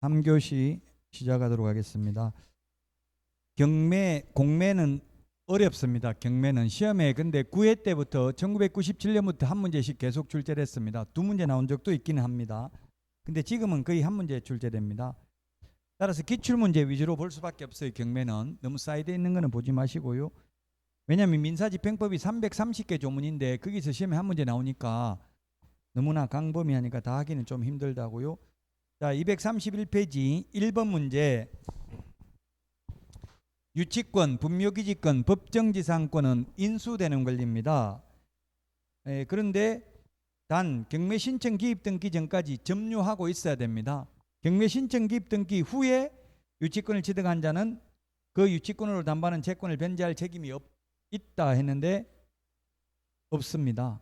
3교시 시작하도록 하겠습니다. 공매는 어렵습니다. 경매는 시험에 근데 9회 때부터 1997년부터 한 문제씩 계속 출제를 했습니다. 두 문제 나온 적도 있기는 합니다. 근데 지금은 거의 한 문제 출제됩니다. 따라서 기출문제 위주로 볼 수밖에 없어요. 경매는 너무 사이드에 있는 거는 보지 마시고요. 왜냐하면 민사집행법이 330개 조문인데 거기서 시험에 한 문제 나오니까 너무나 광범위하니까 다 하기는 좀 힘들다고요. 자, 231페이지 1번 문제. 유치권, 분묘기지권, 법정지상권은 인수되는 권리입니다. 그런데 단 경매 신청 기입 등기 전까지 점유하고 있어야 됩니다. 경매 신청 기입 등기 후에 유치권을 취득한 자는 그 유치권으로 담보하는 채권을 변제할 책임이 있다 했는데 없습니다.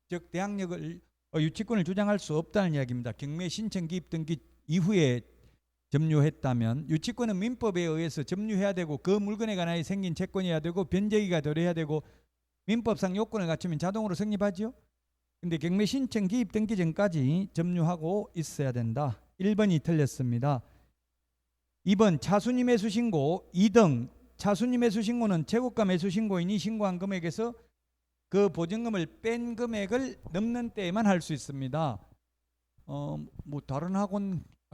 즉 대항력을 유치권을 주장할 수 없다는 이야기입니다. 경매 신청 기입 등기 이후에 점유했다면 유치권은 민법에 의해서 점유해야 되고 그 물건에 관하여 생긴 채권이어야 되고 변제기가 덜해야 되고 민법상 요건을 갖추면 자동으로 성립하죠. 근데 경매 신청 기입 등기 전까지 점유하고 있어야 된다. 1번이 틀렸습니다. 2번 차순위 매수 신고 2등. 차순위 매수 신고는 최고가 매수 신고인이 신고한 금액에서 그 보증금을 뺀 금액을 넘는 때에만 할 수 있습니다. 뭐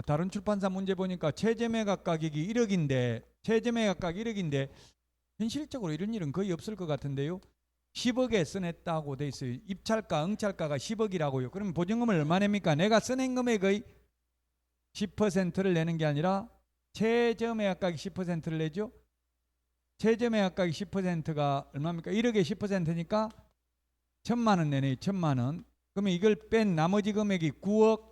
다른 출판사 문제 보니까 최저매각 가격이 1억인데 최저매각 1억인데 현실적으로 이런 일은 거의 없을 것 같은데요. 10억에 써냈다고 돼 있어요. 입찰가, 응찰가가 10억이라고요. 그럼 보증금을 얼마 냅니까? 내가 써낸 금액의 10%를 내는 게 아니라 최저매각 가격 10%를 내죠. 최저매각 가격 10%가 얼마입니까? 1억에 10%니까 1,000만 원 내네요. 1,000만 원. 그러면 이걸 뺀 나머지 금액이 9억이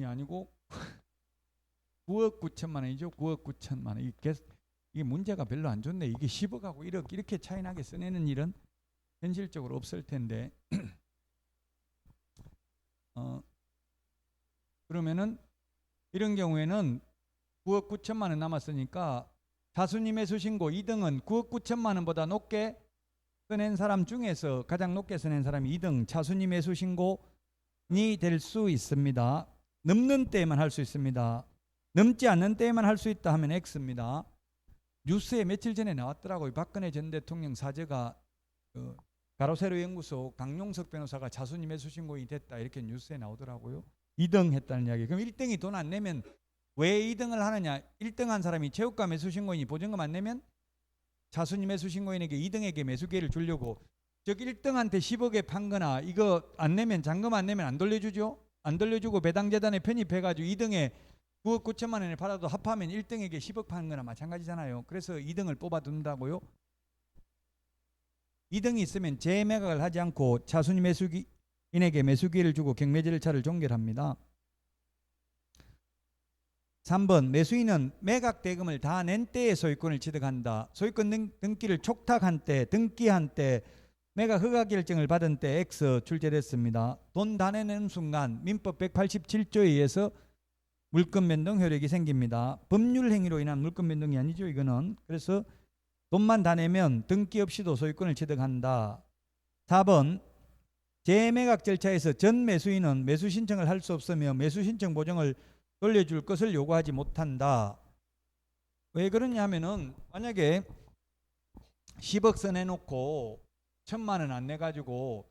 아니고 9억 9천만 원이죠. 9억 9천만 원. 이게 문제가 별로 안 좋네. 이게 10억하고 1억 이렇게 차이 나게 써내는 일은 현실적으로 없을 텐데 그러면은 이런 경우에는 9억 9천만 원 남았으니까 차순위 매수 신고 2등은 9억 9천만 원보다 높게 써낸 사람 중에서 가장 높게 써낸 사람이 2등 차순위 매수 신고인이 될 수 있습니다. 넘는 때에만 할 수 있습니다. 넘지 않는 때에만 할 수 있다 하면 X입니다. 뉴스에 며칠 전에 나왔더라고요. 박근혜 전 대통령 사저가 가로세로 연구소 강용석 변호사가 차순위 매수 신고인이 됐다 이렇게 뉴스에 나오더라고요. 2등 했다는 이야기. 그럼 1등이 돈 안 내면 왜 2등을 하느냐? 1등 한 사람이 최고가 매수 신고인이 보증금 안 내면 차순위 매수 신고인에게 2등에게 매수 기회를 주려고 즉 1등한테 10억에 판 거나 이거 안 내면 잔금 안 내면 안 돌려주죠. 안 돌려주고 배당재단에 편입해가지고 2등에 9억 9천만 원을 팔아도 합하면 1등에게 10억 파는 거나 마찬가지잖아요. 그래서 2등을 뽑아둔다고요. 2등이 있으면 재매각을 하지 않고 차순위 매수인에게 매수 기회를 주고 경매 절차를 종결합니다. 3번 매수인은 매각 대금을 다 낸 때에 소유권을 취득한다. 소유권 등기를 촉탁한 때, 등기한 때, 매각 허가 결정을 받은 때 X 출제됐습니다. 돈 다 내는 순간 민법 187조에 의해서 물권 변동 효력이 생깁니다. 법률 행위로 인한 물권 변동이 아니죠. 이거는. 그래서 돈만 다 내면 등기 없이도 소유권을 취득한다. 4번 재매각 절차에서 전 매수인은 매수 신청을 할 수 없으며 매수 신청 보증을 돌려줄 것을 요구하지 못한다. 왜 그러냐 하면은 만약에 10억 써내놓고 1,000만 원 안 내가지고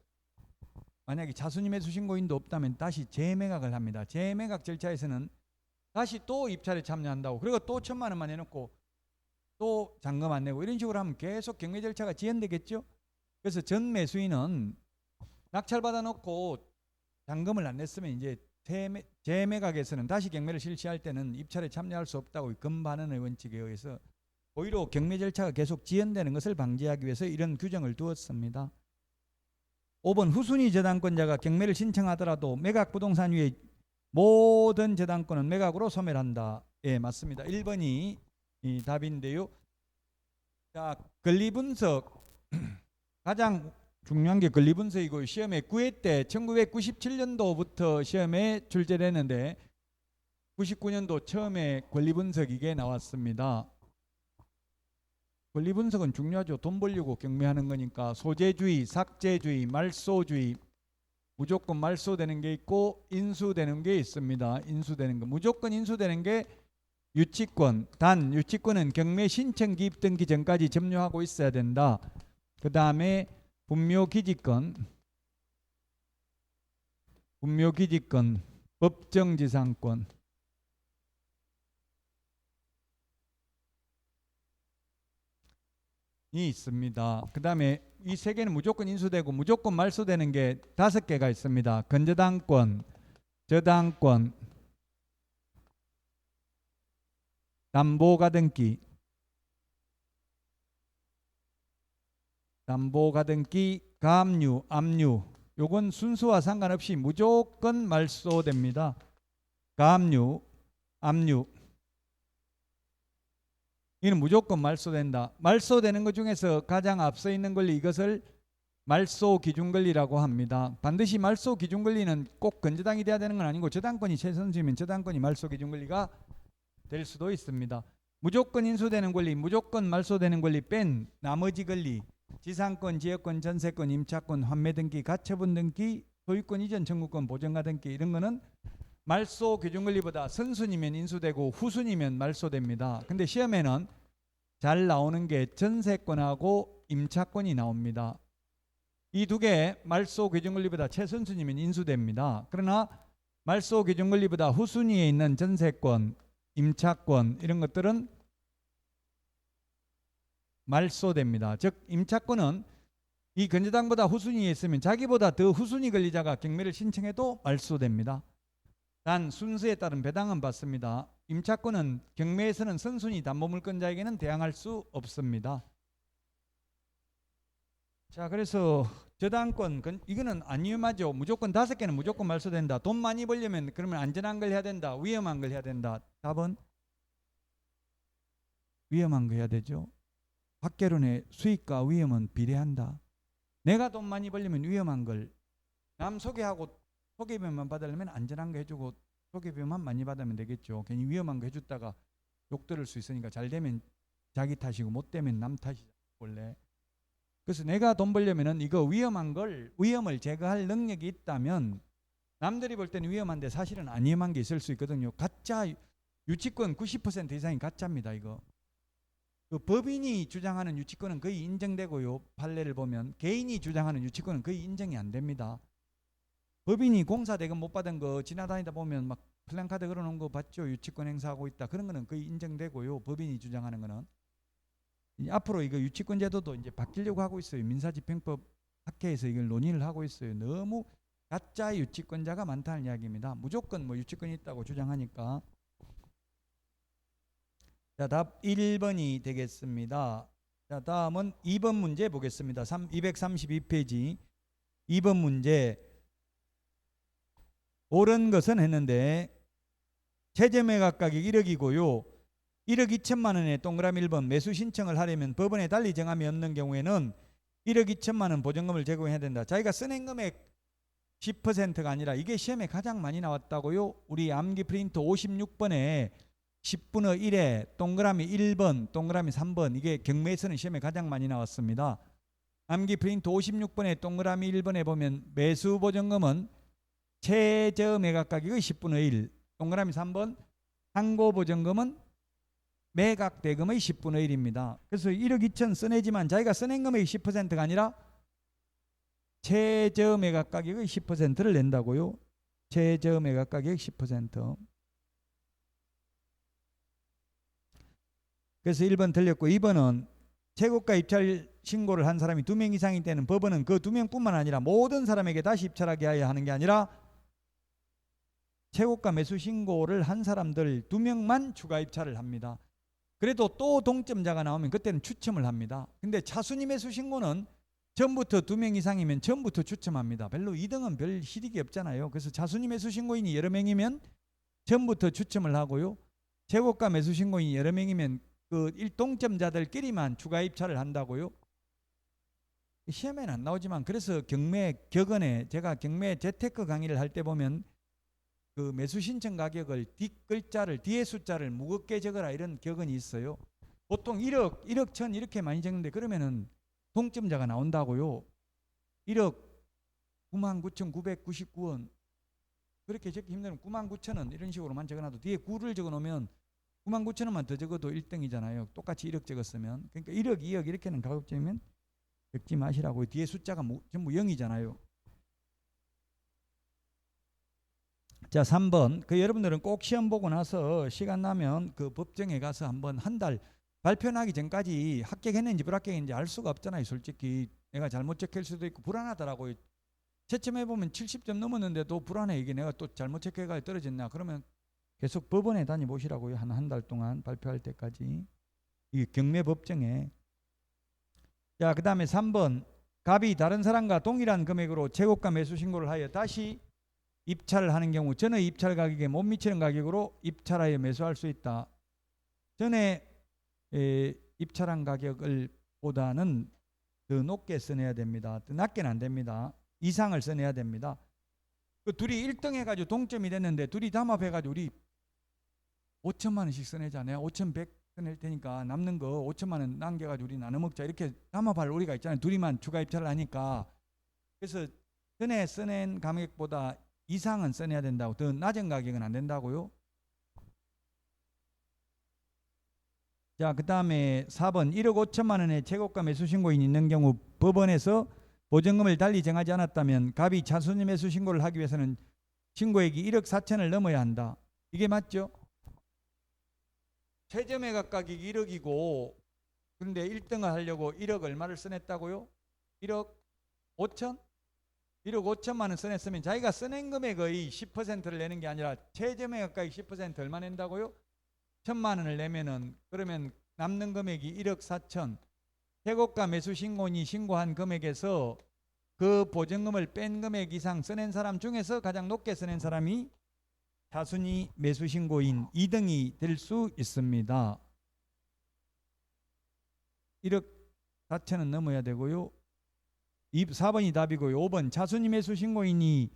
만약에 차순위 매수 신고인도 없다면 다시 재매각을 합니다. 재매각 절차에서는 다시 또 입찰에 참여한다고 그리고 또 1,000만 원만 내놓고 또 잔금 안 내고 이런 식으로 하면 계속 경매 절차가 지연되겠죠. 그래서 전 매수인은 낙찰받아 놓고 잔금을 안 냈으면 이제 재매각에서는 다시 경매를 실시할 때는 입찰에 참여할 수 없다고 금반환의 원칙에 의해서 오히려 경매 절차가 계속 지연되는 것을 방지하기 위해서 이런 규정을 두었습니다. 5번 후순위 저당권자가 경매를 신청하더라도 매각 부동산 위에 모든 저당권은 매각으로 소멸한다. 예, 맞습니다. 1번이 이 답인데요. 자, 권리분석 가장 중요한 게 권리분석이고 시험에 9회 때 1997년도부터 시험에 출제됐는데 99년도 처음에 권리분석 이게 나왔습니다. 권리 분석은 중요하죠. 돈 벌려고 경매하는 거니까. 소재주의, 삭제주의, 말소주의, 무조건 말소되는 게 있고 인수되는 게 있습니다. 인수되는 거. 무조건 인수되는 게 유치권. 단 유치권은 경매 신청 기입 등기 전까지 점유하고 있어야 된다. 그 다음에 분묘기지권, 법정지상권, 이 있습니다. 그 다음에 이 세 개는 무조건 인수되고 무조건 말소되는 게 5개가 있습니다. 건저당권, 저당권, 담보가등기, 가압류, 압류. 요건 순수와 상관없이 무조건 말소됩니다. 가압류, 압류. 이는 무조건 말소된다. 말소되는 것 중에서 가장 앞서 있는 권리, 이것을 말소 기준 권리라고 합니다. 반드시 말소 기준 권리는 꼭 건저당이 돼야 되는 건 아니고 저당권이 최선수이면 저당권이 말소 기준 권리가 될 수도 있습니다. 무조건 인수되는 권리, 무조건 말소되는 권리 뺀 나머지 권리, 지상권, 지역권, 전세권, 임차권, 환매 등기, 가처분 등기, 소유권 이전 청구권, 보전가 등기, 이런 거는 말소 기준 권리보다 선순위면 인수되고 후순위면 말소됩니다. 근데 시험에는 잘 나오는 게 전세권하고 임차권이 나옵니다. 이 두 개 말소 기준 권리보다 최선순위면 인수됩니다. 그러나 말소 기준 권리보다 후순위에 있는 전세권, 임차권 이런 것들은 말소됩니다. 즉 임차권은 이 건저당보다 후순위에 있으면 자기보다 더 후순위 권리자가 경매를 신청해도 말소됩니다. 단 순서에 따른 배당은 받습니다. 임차권은 경매에서는 선순위 담보물권자에게는 대항할 수 없습니다. 자, 그래서 저당권 이거는 안 위험하죠. 무조건 5개는 무조건 말소된다. 돈 많이 벌려면 그러면 안전한 걸 해야 된다. 위험한 걸 해야 된다. 답은 위험한 거 해야 되죠. 학개론의 수익과 위험은 비례한다. 내가 돈 많이 벌려면 위험한 걸, 남 소개하고 소개비용만 받으려면 안전한 거 해주고 소개비용만 많이 받으면 되겠죠. 괜히 위험한 거 해줬다가 욕 들을 수 있으니까 잘 되면 자기 탓이고 못 되면 남 탓이죠 원래. 그래서 내가 돈 벌려면은 이거 위험을 제거할 능력이 있다면, 남들이 볼 때는 위험한데 사실은 안 위험한 게 있을 수 있거든요. 가짜 유치권 90% 이상이 가짜입니다. 이거 그 법인이 주장하는 유치권은 거의 인정되고요. 판례를 보면 개인이 주장하는 유치권은 거의 인정이 안 됩니다. 법인이 공사대금 못 받은 거 지나다니다 보면 막 플랜카드 걸어놓은 거 봤죠. 유치권 행사하고 있다. 그런 거는 거의 인정되고요. 법인이 주장하는 거는. 앞으로 이거 유치권 제도도 이제 바뀌려고 하고 있어요. 민사집행법 학회에서 이걸 논의를 하고 있어요. 너무 가짜 유치권자가 많다는 이야기입니다. 무조건 뭐 유치권이 있다고 주장하니까. 자, 답 1번이 되겠습니다. 자, 다음은 2번 문제 보겠습니다. 232페이지 2번 문제. 옳은 것은 했는데 최저 매각 가격이 1억이고요. 1억 2천만 원에 동그라미 1번 매수 신청을 하려면 법원에 달리 정함이 없는 경우에는 1억 2천만 원 보증금을 제공해야 된다. 자기가 써낸 금액 10%가 아니라, 이게 시험에 가장 많이 나왔다고요. 우리 암기 프린트 56번에 10분의 1에 동그라미 1번, 동그라미 3번, 이게 경매에서는 시험에 가장 많이 나왔습니다. 암기 프린트 56번에 동그라미 1번에 보면 매수 보증금은 최저 매각 가격의 10분의 1, 동그라미 3번 항고 보증금은 매각 대금의 10분의 1입니다. 그래서 1억 2천 써내지만 자기가 써낸 금액이 10%가 아니라 최저 매각 가격의 10%를 낸다고요. 최저 매각 가격 10%. 그래서 1번 틀렸고, 2번은 최고가 입찰 신고를 한 사람이 2명 이상일 때는 법원은 그 2명뿐만 아니라 모든 사람에게 다시 입찰하게 하여 하는 게 아니라 최고가 매수 신고를 한 사람들 2명만 추가 입찰을 합니다. 그래도 또 동점자가 나오면 그때는 추첨을 합니다. 근데 차순위 매수 신고는 전부터 2명 이상이면 전부터 추첨합니다. 별로 2등은 별 희득이 없잖아요. 그래서 차순위 매수 신고인이 여러 명이면 전부터 추첨을 하고요. 최고가 매수 신고인이 여러 명이면 그 일동점자들끼리만 추가 입찰을 한다고요. 시험에는 안 나오지만, 그래서 경매 격언에 제가 경매 재테크 강의를 할 때 보면 그 매수 신청 가격을 뒷글자를, 뒤에 숫자를 무겁게 적어라, 이런 격언이 있어요. 보통 1억, 1억 천 이렇게 많이 적는데 그러면은 동점자가 나온다고요. 1억 99,999원 그렇게 적기 힘들면 99,000원 이런 식으로만 적어놔도 뒤에 9를 적어놓으면 99,000원만 더 적어도 1등이잖아요. 똑같이 1억 적었으면. 그러니까 1억, 2억 이렇게는 가급적이면 적지 마시라고. 뒤에 숫자가 전부 0이잖아요. 자, 3번. 여러분들은 꼭 시험 보고 나서 시간 나면 그 법정에 가서 한번 한 달 발표 나기 전까지 합격했는지 불합격했는지 알 수가 없잖아요. 솔직히 내가 잘못 적힐 수도 있고 불안하더라고요. 채점해 보면 70점 넘었는데도 불안해. 이게 내가 또 잘못 체크해가 떨어졌나. 그러면 계속 법원에 다녀보시라고요. 한 달 동안 발표할 때까지. 이 경매 법정에. 자, 그 다음에 3번. 갑이 다른 사람과 동일한 금액으로 재고가 매수 신고를 하여 다시 입찰을 하는 경우 전의 입찰 가격에 못 미치는 가격으로 입찰하여 매수할 수 있다. 전에 입찰한 가격을 보다는 더 높게 써내야 됩니다. 더 낮게는 안 됩니다. 이상을 써내야 됩니다. 그 둘이 1등 해가지고 동점이 됐는데 둘이 담합해가지고 우리 5천만 원씩 써내잖아요. 5,100 써낼 테니까 남는 거 5천만 원 남겨가지고 우리 나눠 먹자. 이렇게 담합할 우리가 있잖아요. 둘이만 추가 입찰을 하니까. 그래서 전에 써낸 금액보다 이상은 써내야 된다고. 더 낮은 가격은 안 된다고요. 자, 그 다음에 4번 1억 5천만 원의 재고가 매수 신고인이 있는 경우 법원에서 보증금을 달리 정하지 않았다면 갑이 차순위 매수 신고를 하기 위해서는 신고액이 1억 4천을 넘어야 한다. 이게 맞죠? 최저 매각 가격이 1억이고 그런데 1등을 하려고 1억 얼마를 써냈다고요? 1억 5천? 1억 5천만 원 써냈으면 자기가 써낸 금액의 10%를 내는 게 아니라 최저 매각 가격 10% 얼마 낸다고요? 1,000만 원을 내면은 그러면 남는 금액이 1억 4천. 재고가 매수 신고인이 신고한 금액에서 그 보증금을 뺀 금액 이상 써낸 사람 중에서 가장 높게 써낸 사람이 차순위 매수 신고인 2등이 될 수 있습니다. 1억 4천은 넘어야 되고요. 4번이 답이고요. 5번 차순위 매수 신고인이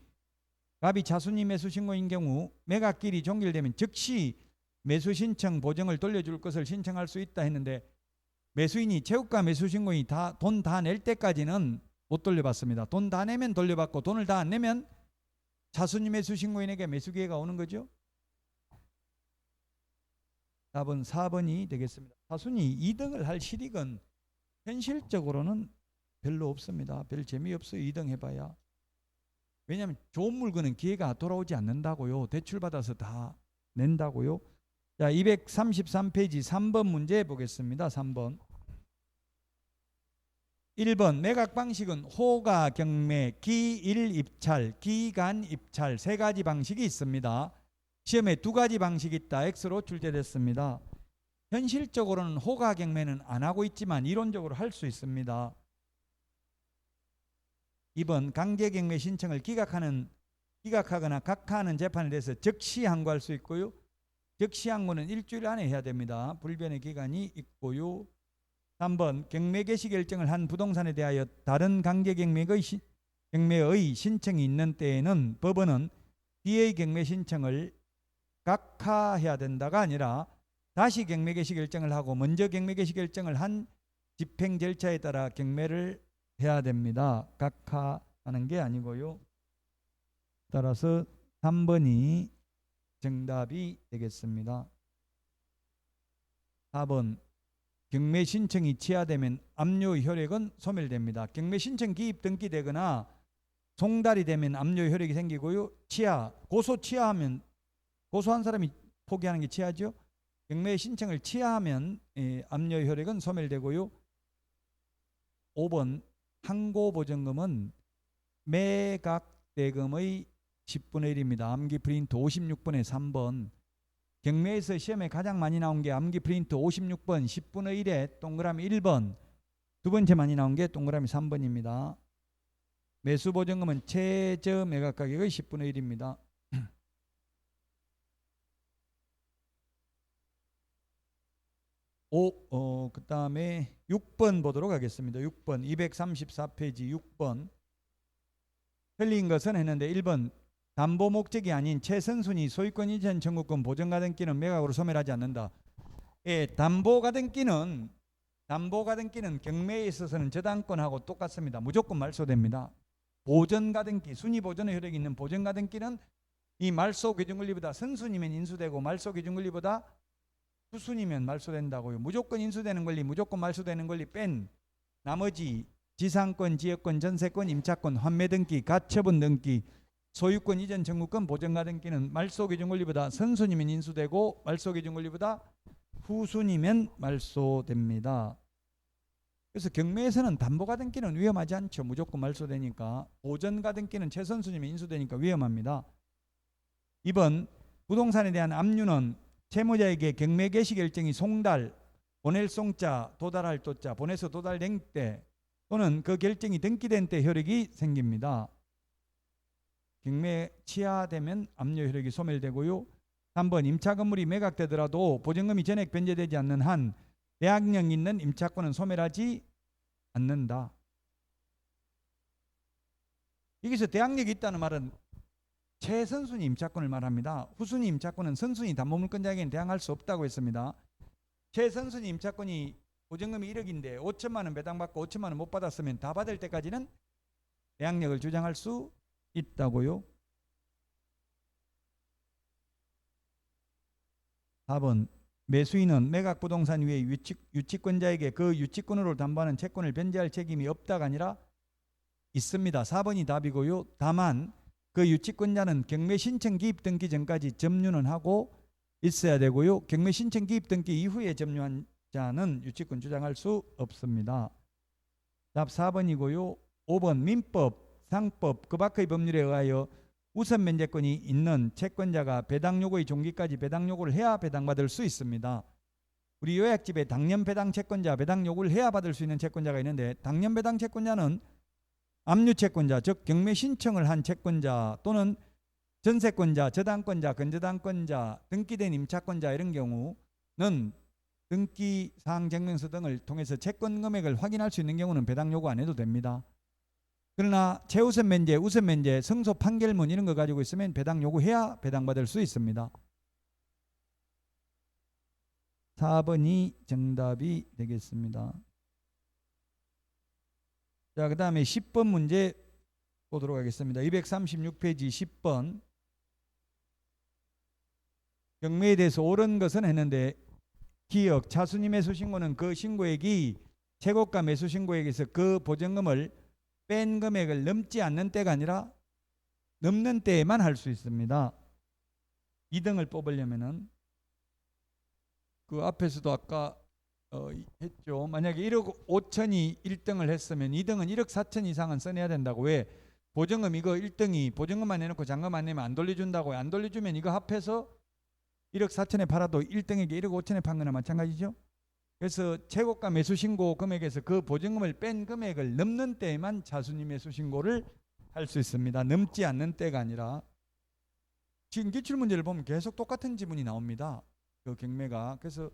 갑이 차순위 매수 신고인 경우 매각길이 종결되면 즉시 매수 신청 보증을 돌려줄 것을 신청할 수 있다 했는데 매수인이 재고가 매수 신고인이 돈 다 낼 때까지는 못 돌려받습니다. 돈 다 내면 돌려받고 돈을 다 안 내면 차순위 매수 신고인에게 매수 기회가 오는 거죠. 답은 4번이 되겠습니다. 차순위 2등을 할 실익은 현실적으로는 별로 없습니다. 별 재미없어요. 2등 해봐야. 왜냐하면 좋은 물건은 기회가 돌아오지 않는다고요. 대출받아서 다 낸다고요. 자, 233페이지 3번 문제 보겠습니다. 3번. 1번 매각 방식은 호가, 경매, 기일 입찰, 기간 입찰 세 가지 방식이 있습니다. 시험에 두 가지 방식이 있다. X로 출제됐습니다. 현실적으로는 호가, 경매는 안 하고 있지만 이론적으로 할 수 있습니다. 2번 강제 경매 신청을 기각하거나 각하하는 재판에 대해서 즉시 항고할 수 있고요. 즉시 항고는 일주일 안에 해야 됩니다. 불변의 기간이 있고요. 3번 경매 개시 결정을 한 부동산에 대하여 다른 강제 경매의 신청이 있는 때에는 법원은 뒤의 경매 신청을 각하해야 된다가 아니라 다시 경매 개시 결정을 하고 먼저 경매 개시 결정을 한 집행 절차에 따라 경매를 해야 됩니다. 각하하는 게 아니고요. 따라서 3번이 정답이 되겠습니다. 4번 경매 신청이 취하되면 압류 효력은 소멸됩니다. 경매 신청 기입 등기되거나 송달이 되면 압류 효력이 생기고요. 고소 취하하면 고소한 사람이 포기하는 게 취하죠. 경매 신청을 취하하면 압류 효력은 소멸되고요. 5번 항고보증금은 매각대금의 10분의 1입니다. 암기 프린트 56번에 3번. 경매에서 시험에 가장 많이 나온 게 암기 프린트 56번 10분의 1에 동그라미 1번. 두 번째 많이 나온 게 동그라미 3번입니다. 매수보증금은 최저 매각가격의 10분의 1입니다. 그 다음에 6번 보도록 하겠습니다. 6번 234페이지 6번. 틀린 것은 했는데 1번 담보 목적이 아닌 최선순위 소유권 이전 청구권 보증가 등기는 매각으로 소멸하지 않는다. 예, 담보가등기는 경매에 있어서는 저당권하고 똑같습니다. 무조건 말소됩니다. 보전가등기, 순위보전의 효력이 있는 보전가등기는 이 말소기준권리보다 선순위면 인수되고 말소기준권리보다 후순위면 말소된다고요. 무조건 인수되는 권리, 무조건 말소되는 권리 뺀 나머지 지상권, 지역권, 전세권, 임차권, 환매등기, 가처분 등기, 소유권 이전 청구권, 보전가등기는 말소기준권리보다 선순위면 인수되고 말소기준권리보다 후순위면 말소됩니다. 그래서 경매에서는 담보가등기는 위험하지 않죠. 무조건 말소되니까. 보전가등기는 최선순위면 인수되니까 위험합니다. 2번 부동산에 대한 압류는 채무자에게 경매 개시 결정이 송달, 보낼 송자, 도달할 도자, 보내서 도달된 때 또는 그 결정이 등기된 때 효력이 생깁니다. 경매 취하되면 압류 효력이 소멸되고요. 3번 임차 건물이 매각되더라도 보증금이 전액 변제되지 않는 한 대항력 있는 임차권은 소멸하지 않는다. 여기서 대항력이 있다는 말은 최선순위 임차권을 말합니다. 후순위 임차권은 선순위 담보물권자에게는 대항할 수 없다고 했습니다. 최선순위 임차권이 보증금이 1억인데 5천만 원 배당받고 5천만 원 못 받았으면 다 받을 때까지는 대항력을 주장할 수 있다고요. 4번 매수인은 매각부동산 위에 유치권자에게 그 유치권으로 담보하는 채권을 변제할 책임이 없다가 아니라 있습니다. 4번이 답이고요. 다만 그 유치권자는 경매 신청 기입 등기 전까지 점유는 하고 있어야 되고요. 경매 신청 기입 등기 이후에 점유한 자는 유치권 주장할 수 없습니다. 답 4번이고요. 5번 민법, 상법, 그 밖의 법률에 의하여 우선 면제권이 있는 채권자가 배당 요구의 종기까지 배당 요구를 해야 배당받을 수 있습니다. 우리 요약집에 당년 배당 채권자, 배당 요구를 해야 받을 수 있는 채권자가 있는데 당년 배당 채권자는 압류 채권자, 즉 경매 신청을 한 채권자 또는 전세권자, 저당권자, 근저당권자, 등기된 임차권자 이런 경우는 등기 사항 증명서 등을 통해서 채권 금액을 확인할 수 있는 경우는 배당 요구 안 해도 됩니다. 그러나 최우선 면제, 우선 면제, 승소 판결문 이런 거 가지고 있으면 배당 요구해야 배당받을 수 있습니다. 4번이 정답이 되겠습니다. 자, 그 다음에 10번 문제 보도록 하겠습니다. 236페이지 10번. 경매에 대해서 옳은 것은 했는데 기억, 차순위 매수 신고는 그 신고액이 최고가 매수 신고액에서 그 보증금을 뺀 금액을 넘지 않는 때가 아니라 넘는 때에만 할 수 있습니다. 2등을 뽑으려면은 그 앞에서도 아까 했죠. 만약에 1억 5천이 1등을 했으면 2등은 1억 4천 이상은 써내야 된다고. 왜? 보증금 이거 1등이 보증금만 내놓고 잔금 안 내면 안 돌려준다고요. 안 돌려주면 이거 합해서 1억 4천에 팔아도 1등에게 1억 5천에 판 거나 마찬가지죠. 그래서 최고가 매수 신고 금액에서 그 보증금을 뺀 금액을 넘는 때에만 차순위 매수 신고를 할 수 있습니다. 넘지 않는 때가 아니라. 지금 기출문제를 보면 계속 똑같은 지문이 나옵니다. 그 경매가. 그래서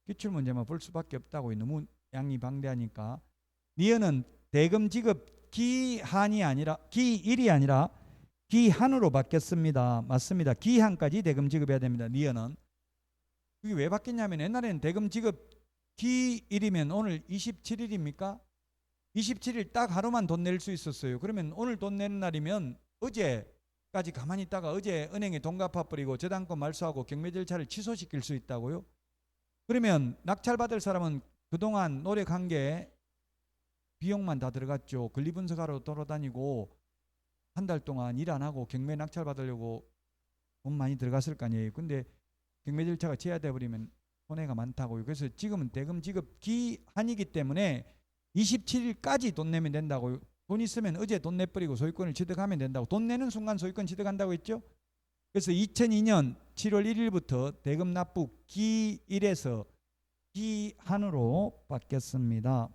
기출문제만 볼 수밖에 없다고. 너무 양이 방대하니까. 니은은 대금 지급 기한이 아니라 기일이 아니라 기한으로 바뀌었습니다. 맞습니다. 기한까지 대금 지급해야 됩니다. 니은은. 그게 왜 바뀌었냐면 옛날에는 대금 지급 기일이면 오늘 27일입니까? 27일 딱 하루만 돈 낼 수 있었어요. 그러면 오늘 돈 내는 날이면 어제까지 가만히 있다가 어제 은행에 돈 갚아버리고 저당권 말소하고 경매 절차를 취소시킬 수 있다고요. 그러면 낙찰받을 사람은 그동안 노력한 게 비용만 다 들어갔죠. 권리분석하러 돌아다니고 한 달 동안 일 안 하고 경매 낙찰 받으려고 돈 많이 들어갔을 거 아니에요. 근데 경매 절차가 제한돼 버리면 손해가 많다고요. 그래서 지금은 대금 지급 기한이기 때문에 27일까지 돈 내면 된다고요. 돈 있으면 어제 돈 내버리고 소유권을 취득하면 된다고. 돈 내는 순간 소유권 취득한다고 했죠. 그래서 2002년 7월 1일부터 대금 납부 기일에서 기한으로 바뀌었습니다.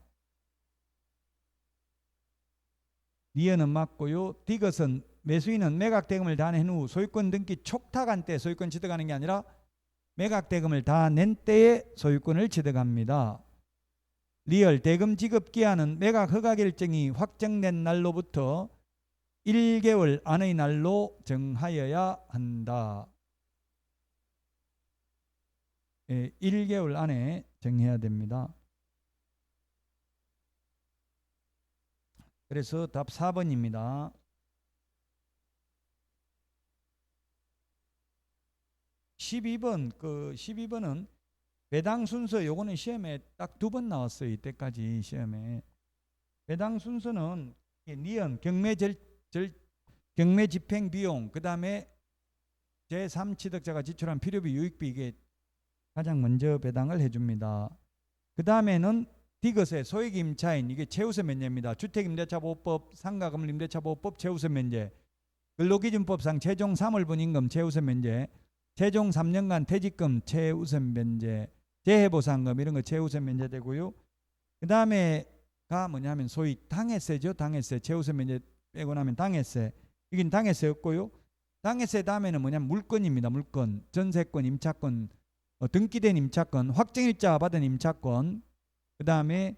니은은 맞고요. 디귿은 매수인은 매각 대금을 다 낸 후 소유권 등기 촉탁한 때 소유권 취득하는 게 아니라 매각 대금을 다 낸 때에 소유권을 취득합니다. 리얼 대금 지급 기한은 매각 허가 결정이 확정된 날로부터 1개월 안의 날로 정하여야 한다. 1개월 안에 정해야 됩니다. 그래서 답 4번입니다. 12번은 배당 순서. 요거는 시험에 딱 2번 나왔어요. 이때까지 시험에. 배당 순서는 니은, 경매 집행 비용, 그 다음에 제3취득자가 지출한 필요비, 유익비, 이게 가장 먼저 배당을 해줍니다. 그 다음에는 디귿의 소액임차인, 이게 최우선 면제입니다. 주택임대차보호법, 상가건물임대차보호법 최우선 면제, 근로기준법상 최종 3월분 임금 최우선 면제, 최종 3년간 퇴직금 최우선 면제, 재해보상금 이런 거 최우선 면제되고요. 그 다음에가 뭐냐면 소위 당해세죠. 당해세 최우선 면제 빼고 나면 당해세, 이긴 당해세였고요. 당해세 다음에는 뭐냐면 물건입니다. 물건, 전세권, 임차권, 등기된 임차권, 확정일자 받은 임차권, 그 다음에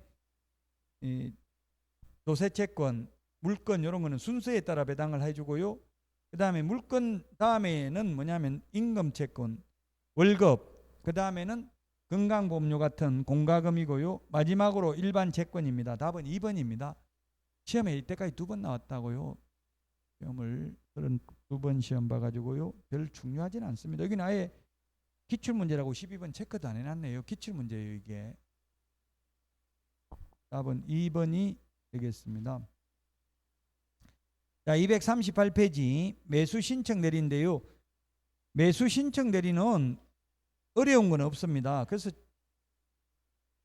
도세채권, 물건 이런 거는 순서에 따라 배당을 해주고요. 그 다음에 물건 다음에는 뭐냐면 임금채권, 월급, 그 다음에는 건강보험료 같은 공과금이고요. 마지막으로 일반 채권입니다. 답은 2번입니다. 시험에 이때까지 2번 나왔다고요. 시험을 32번 시험 봐가지고요. 별 중요하진 않습니다. 여기는 아예 기출문제라고 12번 체크도 안 해놨네요. 기출문제예요 이게. 답은 2번이 되겠습니다. 자, 238페이지 매수 신청 대리인데요. 매수 신청 대리는 어려운 건 없습니다. 그래서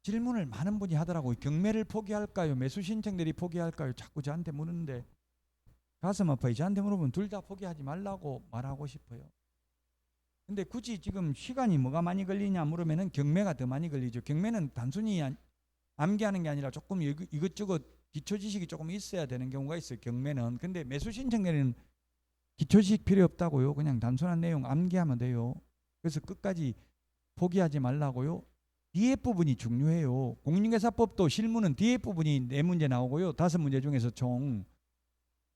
질문을 많은 분이 하더라고요. 경매를 포기할까요? 매수 신청 대리 포기할까요? 자꾸 저한테 묻는데 가슴 아파요. 저한테 물어보면 둘 다 포기하지 말라고 말하고 싶어요. 근데 굳이 지금 시간이 뭐가 많이 걸리냐 물으면은 경매가 더 많이 걸리죠. 경매는 단순히 암기하는 게 아니라 조금 이것저것 기초 지식이 조금 있어야 되는 경우가 있어요. 경매는. 근데 매수 신청 대리는 기초 지식 필요 없다고요. 그냥 단순한 내용 암기하면 돼요. 그래서 끝까지 포기하지 말라고요. 뒤에 부분이 중요해요. 공인중개사법도 실무는 뒤에 부분이 4문제 나오고요. 5문제 중에서 총.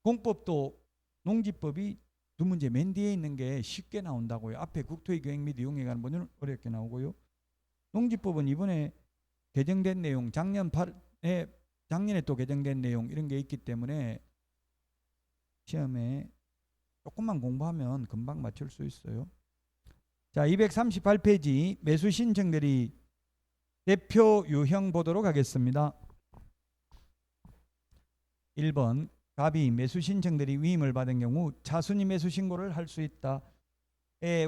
공법도 농지법이 2문제 맨 뒤에 있는 게 쉽게 나온다고요. 앞에 국토의 계획 및 이용에 관한 문제는 어렵게 나오고요. 농지법은 이번에 개정된 내용, 작년에 또 개정된 내용 이런 게 있기 때문에 시험에 조금만 공부하면 금방 맞출 수 있어요. 자, 238페이지 매수 신청 대리 대표 유형 보도록 하겠습니다. 1번 갑이 매수 신청 대리 위임을 받은 경우 차순위 매수 신고를 할 수 있다.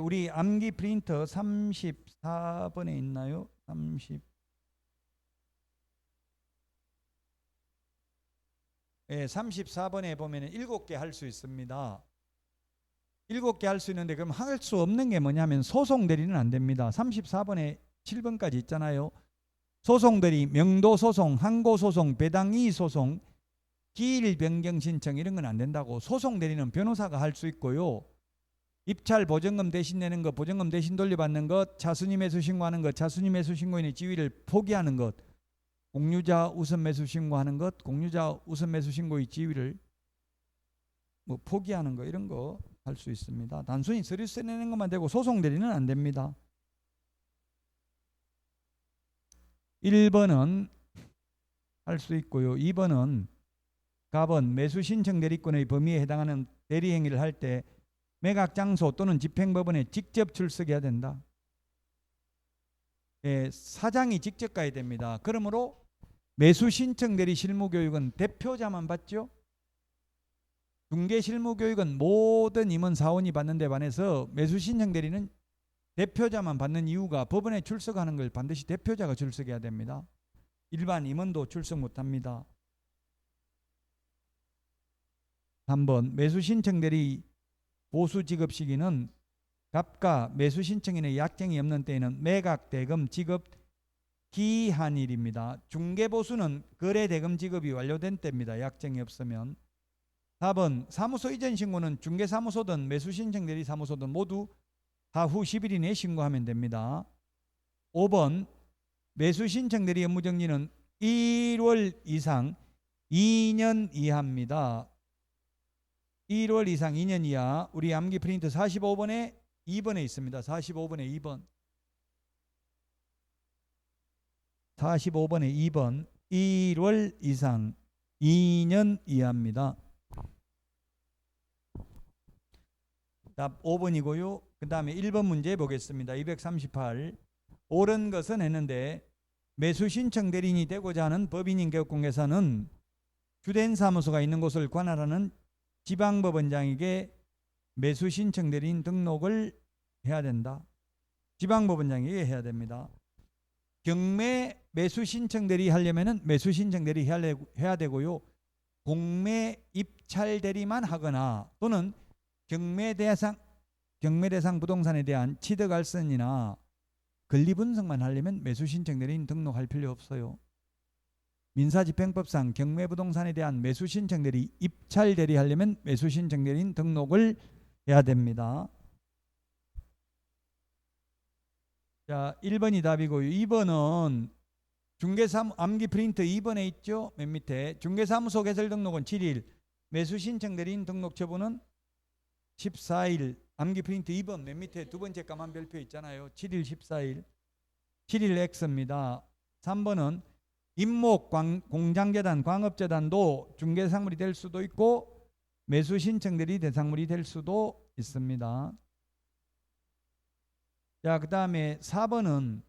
우리 암기 프린터 34번에 있나요? 34번에 보면 7개 할 수 있습니다. 7개 할 수 있는데 그럼 할 수 없는 게 뭐냐면 소송 대리는 안 됩니다. 34번에 7번까지 있잖아요. 소송 대리, 명도 소송, 항고 소송, 배당 이의 소송, 기일 변경 신청 이런 건 안 된다고. 소송 대리는 변호사가 할 수 있고요. 입찰 보증금 대신 내는 것, 보증금 대신 돌려받는 것, 차순위 매수 신고하는 것, 차순위 매수 신고인의 지위를 포기하는 것, 공유자 우선 매수 신고하는 것, 공유자 우선 매수 신고의 지위를 뭐 포기하는 거 이런 거 할 수 있습니다. 단순히 서류서 내는 것만 되고 소송 대리는 안 됩니다. 1번은 할 수 있고요. 2번은 갑은 매수 신청 대리권의 범위에 해당하는 대리 행위를 할 때 매각 장소 또는 집행법원에 직접 출석해야 된다. 사장이 직접 가야 됩니다. 그러므로 매수 신청 대리 실무 교육은 대표자만 받죠. 중개 실무 교육은 모든 임원 사원이 받는 데 반해서 매수 신청 대리는 대표자만 받는 이유가 법원에 출석하는 걸 반드시 대표자가 출석해야 됩니다. 일반 임원도 출석 못합니다. 3번 매수 신청 대리 보수 지급 시기는 갑과 매수 신청인의 약정이 없는 때에는 매각 대금 지급 기한일입니다. 중개 보수는 거래 대금 지급이 완료된 때입니다. 약정이 없으면. 4번 사무소 이전 신고는 중개사무소든 매수 신청 대리 사무소든 모두 하후 10일 이내에 신고하면 됩니다. 5번 매수 신청 대리 업무 정지는 1월 이상 2년 이하입니다. 1월 이상 2년 이하. 우리 암기 프린트 45번에 2번에 있습니다. 45번에 2번. 45번에 2번 1월 이상 2년 이하입니다. 답 5번이고요. 그 다음에 1번 문제 보겠습니다. 238. 옳은 것은 했는데 매수 신청 대리인이 되고자 하는 법인인 개업공개사는 주된 사무소가 있는 곳을 관할하는 지방법원장에게 매수 신청 대리인 등록을 해야 된다. 지방법원장에게 해야 됩니다. 경매 매수 신청 대리 하려면은 매수 신청 대리 해야 되고요. 공매 입찰 대리만 하거나 또는 경매 대상 부동산에 대한 취득할선이나 권리 분석만 하려면 매수 신청 대리인 등록할 필요 없어요. 민사집행법상 경매 부동산에 대한 매수 신청 대리 입찰 대리 하려면 매수 신청 대리인 등록을 해야 됩니다. 자, 1번이 답이고요. 2번은 중개사무 암기 프린트 2번에 있죠. 맨 밑에 중개사무소 개설 등록은 7일, 매수 신청 대리인 등록 처분은 14일. 암기 프린트 2번 맨 밑에 두 번째 까만 별표 있잖아요. 7일 14일. 7일 X입니다. 3번은 임목 공장재단 광업재단도 중개사물이 될 수도 있고 매수 신청 대리 대상물이 될 수도 있습니다. 자, 그 다음에 4번은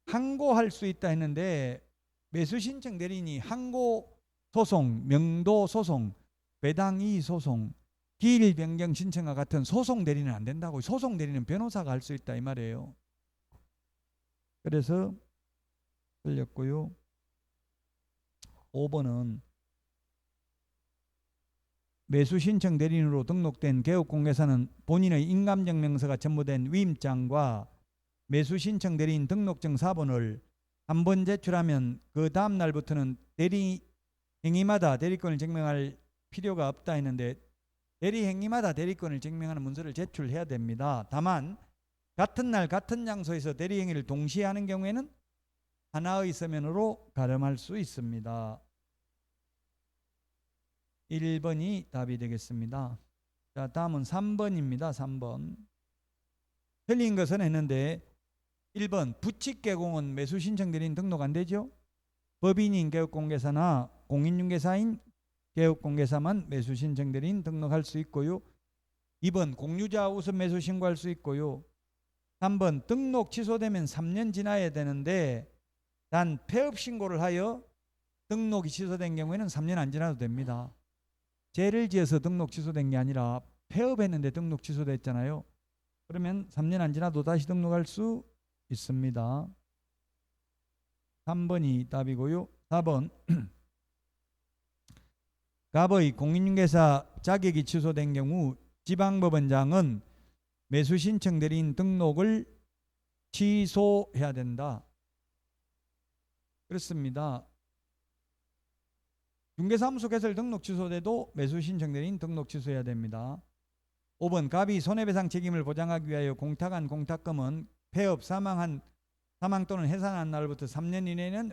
항고할 수 있다 했는데 매수 신청 대리인이 항고 소송, 명도 소송, 배당이의 소송, 기일 변경 신청과 같은 소송 대리는 안 된다고. 소송 대리는 변호사가 할 수 있다 이 말이에요. 그래서 틀렸고요. 5번은 매수 신청 대리인으로 등록된 개업공개사는 본인의 인감증명서가 첨부된 위임장과 매수 신청 대리인 등록증 4번을 한 번 제출하면 그 다음 날부터는 대리 행위마다 대리권을 증명할 필요가 없다 했는데 대리 행위마다 대리권을 증명하는 문서를 제출해야 됩니다. 다만 같은 날 같은 장소에서 대리 행위를 동시에 하는 경우에는 하나의 서면으로 가름할 수 있습니다. 1번이 답이 되겠습니다. 자, 다음은 3번입니다. 3번. 틀린 것은 했는데 1번 부칙 개공은 매수 신청 대리인 등록 안 되죠. 법인인 개업공개사나 공인중개사인 개업공개사만 매수 신청 대리인 등록할 수 있고요. 2번 공유자 우선 매수 신고할 수 있고요. 3번 등록 취소되면 3년 지나야 되는데 단 폐업 신고를 하여 등록이 취소된 경우에는 3년 안 지나도 됩니다. 죄를 지어서 등록 취소된 게 아니라 폐업했는데 등록 취소됐잖아요. 그러면 3년 안 지나도 다시 등록할 수 있습니다. 3번이 답이고요. 4번 갑의 공인중개사 자격이 취소된 경우 지방법원장은 매수 신청 대리인 등록을 취소해야 된다. 그렇습니다. 중개사무소 개설 등록 취소돼도 매수 신청 대리인 등록 취소해야 됩니다. 5번 갑이 손해배상 책임을 보장하기 위하여 공탁한 공탁금은 폐업 사망 또는 해산한 날부터 3년 이내는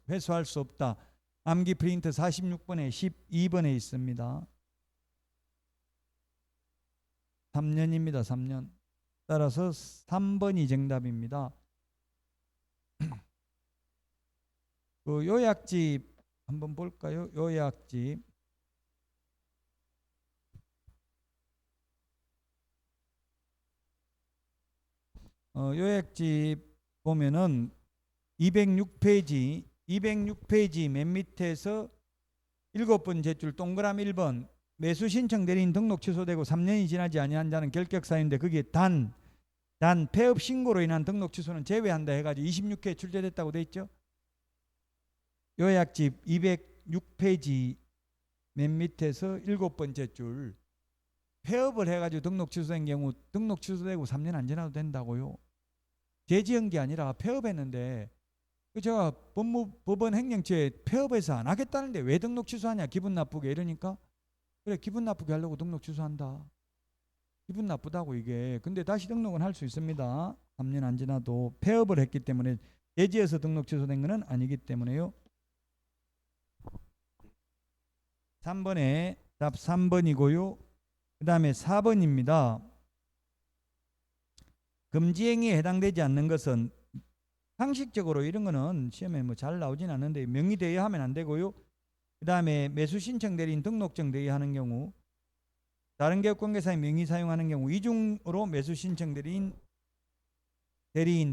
회수할 수 없다. 암기 프린트 46번에 12번에 있습니다. 3년입니다. 3년. 따라서 3번이 정답입니다. 그 요약집 한번 볼까요? 요약집. 요약집 보면은 206페이지 맨 밑에서 7번 제출 동그라미 1번 매수 신청 대리인 등록 취소되고 3년이 지나지 아니한 자는 결격 사유인데 거기에 단 폐업 신고로 인한 등록 취소는 제외한다 해가지고 26회 출제됐다고 돼 있죠. 요약집 206페이지 맨 밑에서 7번째 줄 폐업을 해가지고 등록 취소된 경우 등록 취소되고 3년 안 지나도 된다고요. 재지은 게 아니라 폐업했는데 제가 법원 행정처에 폐업해서 안 하겠다는데 왜 등록 취소하냐 기분 나쁘게 이러니까 그래 기분 나쁘게 하려고 등록 취소한다. 기분 나쁘다고 이게. 근데 다시 등록은 할 수 있습니다. 3년 안 지나도 폐업을 했기 때문에 예지에서 등록 취소된 것은 아니기 때문에요. 3번에 답 3번이고요. 그 다음에 4번입니다. 금지행위에 해당되지 않는 것은 상식적으로 이런 거는 시험에 뭐 잘 나오진 않는데 명의 대여하면 안 되고요. 그 다음에 매수 신청 대리인 등록증 대여하는 경우, 다른 개업공개사의 명의 사용하는 경우 이중으로 매수 신청 대리인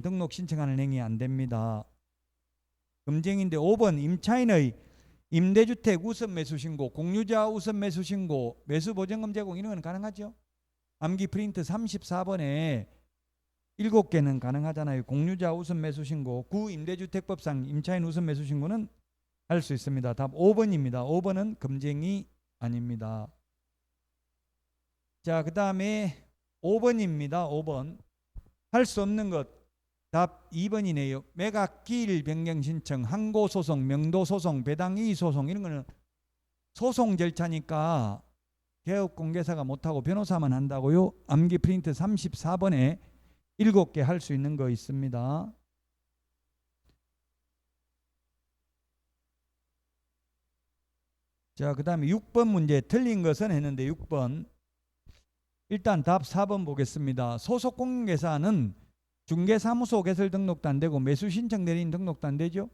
등록 신청하는 행위 안 됩니다. 금쟁인데 5번 임차인의 임대주택 우선 매수 신고, 공유자 우선 매수 신고, 매수 보증금 제공 이런 건 가능하죠. 암기 프린트 34번에 7개는 가능하잖아요. 공유자 우선 매수 신고, 구임대주택법상 임차인 우선 매수 신고는 할 수 있습니다. 답 5번입니다. 5번은 금쟁이 아닙니다. 자, 그 다음에 5번입니다. 5번. 할 수 없는 것. 답 2번이네요. 매각기일 변경 신청, 항고소송, 명도소송, 배당이의소송 이런 거는 소송 절차니까 개업공개사가 못하고 변호사만 한다고요. 암기 프린트 34번에 7개 할 수 있는 거 있습니다. 자, 그 다음에 6번 문제 틀린 것은 했는데 6번 일단 답 4번 보겠습니다. 소속공개사는 중개사무소 개설 등록도 안 되고 매수신청 대리인 등록도 안 되죠.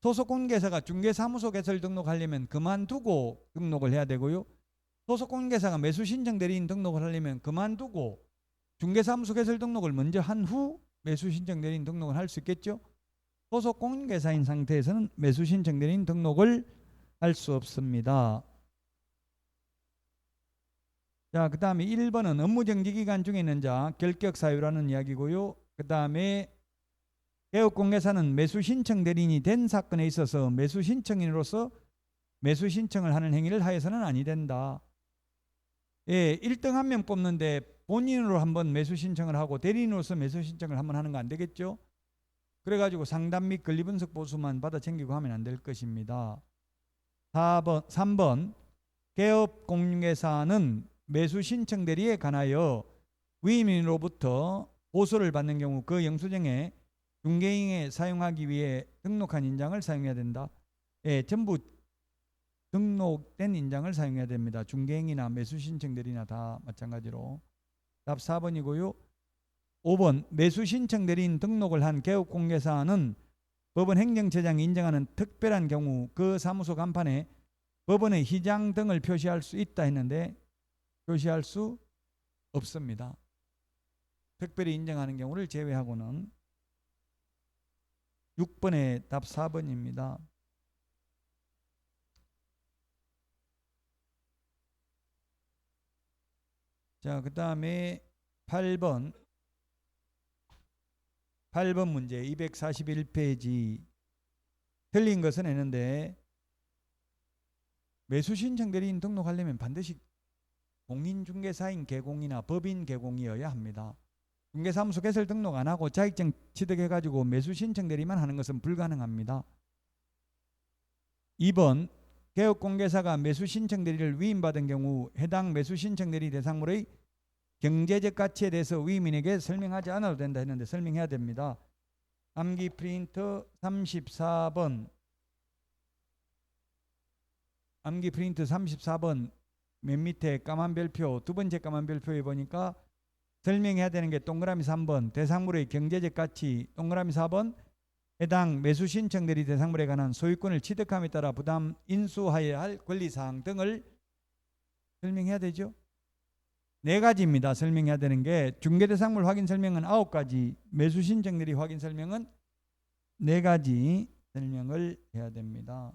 소속공개사가 중개사무소 개설 등록하려면 그만두고 등록을 해야 되고요. 소속공개사가 매수신청 대리인 등록을 하려면 그만두고 중개사무소 개설 등록을 먼저 한 후 매수신청 대리인 등록을 할 수 있겠죠. 소속공개사인 상태에서는 매수신청 대리인 등록을 할 수 없습니다. 자, 그 다음에 1번은 업무정지기간 중에 있는 자 결격사유라는 이야기고요. 그 다음에 개업공개사는 매수신청 대리인이 된 사건에 있어서 매수신청인으로서 매수신청을 하는 행위를 하여서는 아니 된다. 예, 1등 한 명 뽑는데 본인으로 한번 매수신청을 하고 대리인으로서 매수신청을 한번 하는 거 안 되겠죠. 그래가지고 상담 및 권리분석 보수만 받아 챙기고 하면 안 될 것입니다. 3번 개업공개사는 매수신청 대리에 관하여 위임인으로부터 보수를 받는 경우 그 영수증에 중개인에 사용하기 위해 등록한 인장을 사용해야 된다. 예, 전부 등록된 인장을 사용해야 됩니다. 중개인이나 매수신청 대리나 다 마찬가지로. 답 4번이고요. 5번 매수신청 대리인 등록을 한 개업공개사는 법원 행정처장이 인정하는 특별한 경우 그 사무소 간판에 법원의 희장 등을 표시할 수 있다 했는데 표시할 수 없습니다. 특별히 인정하는 경우를 제외하고는. 6번의 답 4번입니다. 자, 그 다음에 8번 문제 241페이지 틀린 것은 했는데 매수신청 대리인 등록하려면 반드시 공인중개사인 개공이나 법인 개공이어야 합니다. 중개사무소 개설 등록 안 하고 자격증 취득해가지고 매수신청 대리만 하는 것은 불가능합니다. 2번 개업공개사가 매수신청 대리를 위임받은 경우 해당 매수신청 대리 대상물의 경제적 가치에 대해서 위임인에게 설명하지 않아도 된다 했는데 설명해야 됩니다. 암기 프린트 34번 암기 프린트 34번 맨 밑에 까만 별표 두 번째 까만 별표에 보니까 설명해야 되는 게 동그라미 3번 대상물의 경제적 가치, 동그라미 4번 해당 매수신청 대리 대상물에 관한 소유권을 취득함에 따라 부담 인수하여야 할 권리사항 등을 설명해야 되죠. 4가지입니다. 설명해야 되는 게 중개대상물 확인 설명은 9가지, 매수신청 대리 확인 설명은 4가지 설명을 해야 됩니다.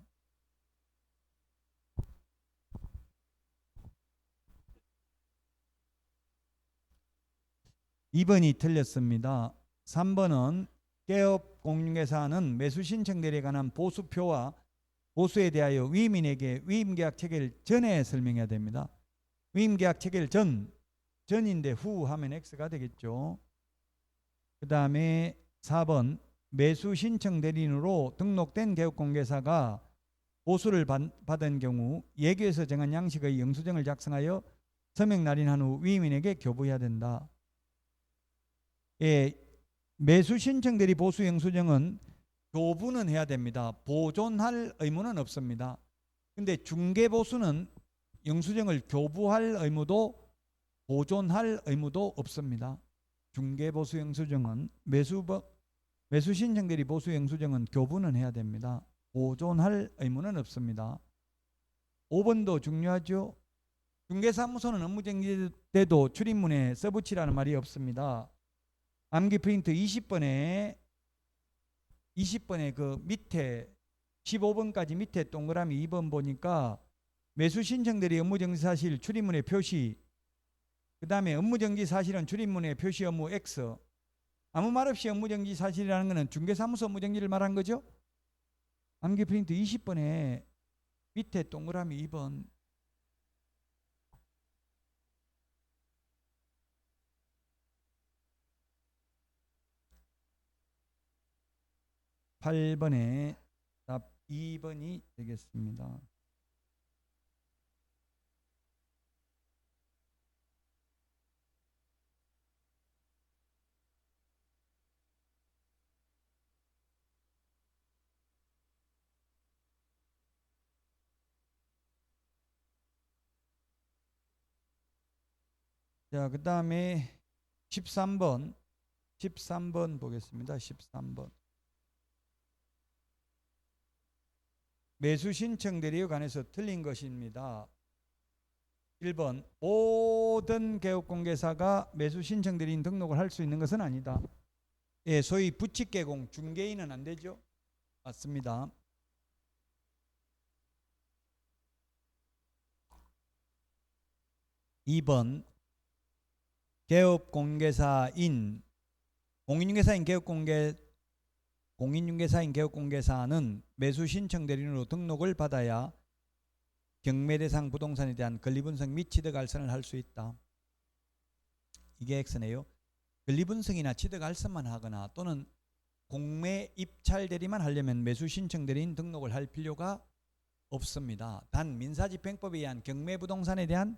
2번이 틀렸습니다. 3번은 개업공개사는 매수신청 대리에 관한 보수표와 보수에 대하여 위임인에게 위임계약 체결 전에 설명해야 됩니다. 위임계약 체결 전인데 후 하면 X가 되겠죠. 그 다음에 4번 매수신청 대리인으로 등록된 개업공개사가 보수를 받은 경우 예규에서 정한 양식의 영수증을 작성하여 서명 날인한 후 위임인에게 교부해야 된다. 예, 매수신청 대리 보수 영수증은 교부는 해야 됩니다. 보존할 의무는 없습니다. 근데 중개보수는 영수증을 교부할 의무도 보존할 의무도 없습니다. 중개보수 영수증은 매수 신청 대리 보수 영수증은 교부는 해야 됩니다. 보존할 의무는 없습니다. 5번도 중요하죠. 중개사무소는 업무정지 때도 출입문에 써붙이라는 말이 없습니다. 암기 프린트 20번에 그 밑에 15번까지 밑에 동그라미 2번 보니까 매수 신청 대리 업무정지 사실 출입문에 표시, 그 다음에 업무정지 사실은 출입문에 표시 업무 X. 아무 말 없이 업무정지 사실이라는 것은 중개사무소 업무정지를 말한 거죠. 암기 프린트 20번에 밑에 동그라미 2번, 8번에 답 2번이 되겠습니다. 자, 그 다음에 13번 보겠습니다. 13번. 매수 신청 대리에 관해서 틀린 것입니다. 1번, 모든 개업공개사가 매수 신청 대리인 등록을 할 수 있는 것은 아니다. 예, 소위 부칙개공, 중개인은 안 되죠. 맞습니다. 2번, 개업공개사인 공인중개사인 개업공개사는 매수 신청 대리인으로 등록을 받아야 경매 대상 부동산에 대한 권리분석 및 취득알선을 할 수 있다. 이게 X네요. 권리분석이나 취득알선만 하거나 또는 공매 입찰 대리만 하려면 매수 신청 대리인 등록을 할 필요가 없습니다. 단 민사집행법에 의한 경매 부동산에 대한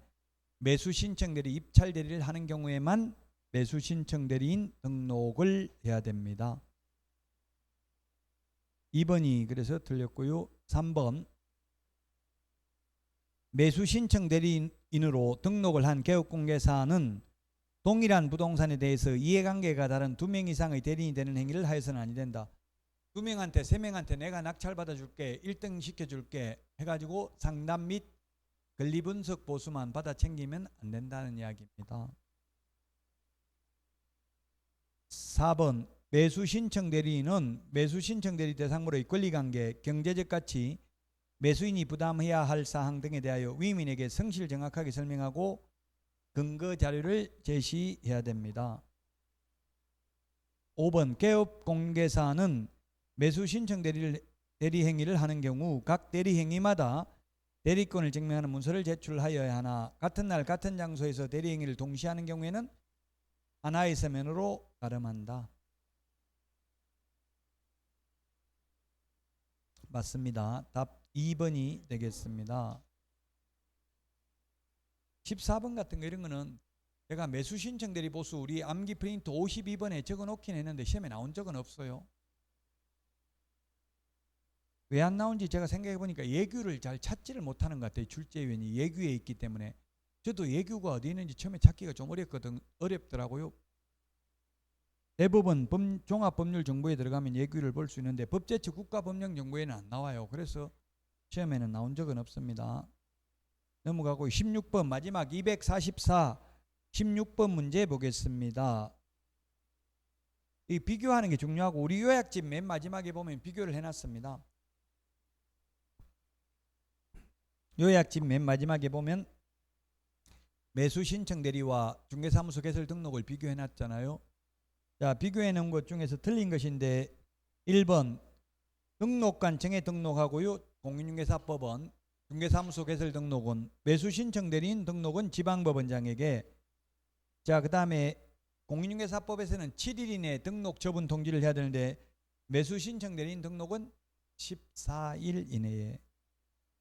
매수 신청 대리 입찰 대리를 하는 경우에만 매수 신청 대리인 등록을 해야 됩니다. 2번이 그래서 틀렸고요. 3번, 매수 신청 대리인으로 등록을 한 개업공개사는 동일한 부동산에 대해서 이해관계가 다른 2명 이상의 대리인이 되는 행위를 하여서는 아니 된다. 2명한테 3명한테 내가 낙찰받아 줄게, 1등 시켜줄게 해가지고 상담 및 권리분석 보수만 받아 챙기면 안 된다는 이야기입니다. 4번, 매수 신청 대리인은 매수 신청 대리 대상으로의 권리관계, 경제적 가치, 매수인이 부담해야 할 사항 등에 대하여 위임인에게 성실 정확하게 설명하고 근거 자료를 제시해야 됩니다. 5번, 개업공개사는 매수 신청 대리 행위를 하는 경우 각 대리 행위마다 대리권을 증명하는 문서를 제출하여야 하나 같은 날 같은 장소에서 대리 행위를 동시에 하는 경우에는 하나의 서면으로 가름한다. 맞습니다. 답 2번이 되겠습니다. 14번 같은 거 이런 거는 제가 매수 신청 대리 보수 우리 암기 프린트 52번에 적어 놓긴 했는데 시험에 나온 적은 없어요. 왜 안 나온지 제가 생각해 보니까 예규를 잘 찾지를 못하는 것 같아요. 출제위원이 예규에 있기 때문에. 저도 예규가 어디 있는지 처음에 찾기가 좀 어렵더라고요. 대부분 종합법률정보에 들어가면 예규를 볼 수 있는데 법제처 국가법령정보에는 안 나와요. 그래서 시험에는 나온 적은 없습니다. 넘어가고 16번 마지막 244 16번 문제 보겠습니다. 이 비교하는 게 중요하고 우리 요약집 맨 마지막에 보면 비교를 해놨습니다. 요약집 맨 마지막에 보면 매수 신청 대리와 중개사무소 개설 등록을 비교해 놨잖아요. 자, 비교해 놓은 것 중에서 틀린 것인데 1번 등록관 정해 등록하고요. 공인중개사법원 중개사무소 개설 등록은 매수 신청 대리인 등록은 지방법원장에게. 자, 그 다음에 공인중개사법에서는 7일 이내 등록 처분 통지를 해야 되는데 매수 신청 대리인 등록은 14일 이내에.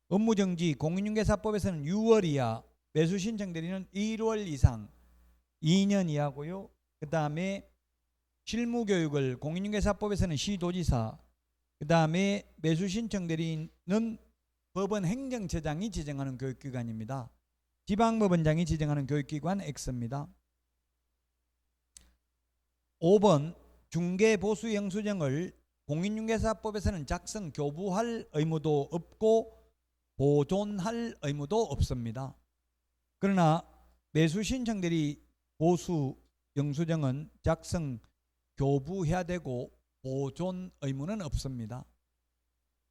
업무정지 공인중개사법에서는 6월 이하, 매수 신청 대리는 1월 이상 2년 이하고요. 그 다음에 실무교육을 공인중개사법에서는 시도지사, 그 다음에 매수 신청 대리인은 법원 행정처장이 지정하는 교육기관입니다. 지방법원장이 지정하는 교육기관 X입니다. 5번 중개보수 영수증을 공인중개사법에서는 작성 교부할 의무도 없고 보존할 의무도 없습니다. 그러나 매수 신청들이 보수 영수증은 작성 교부해야 되고 보존 의무는 없습니다.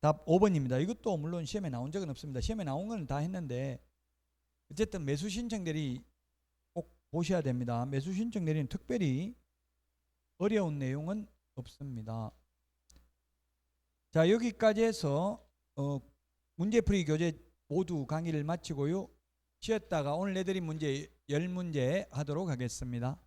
답 5번입니다. 이것도 물론 시험에 나온 적은 없습니다. 시험에 나온 건 다 했는데 어쨌든 매수 신청들이 꼭 보셔야 됩니다. 매수 신청들은 특별히 어려운 내용은 없습니다. 자, 여기까지 해서 문제풀이 교재 모두 강의를 마치고요. 쉬었다가 오늘 내드린 문제 10문제 하도록 하겠습니다.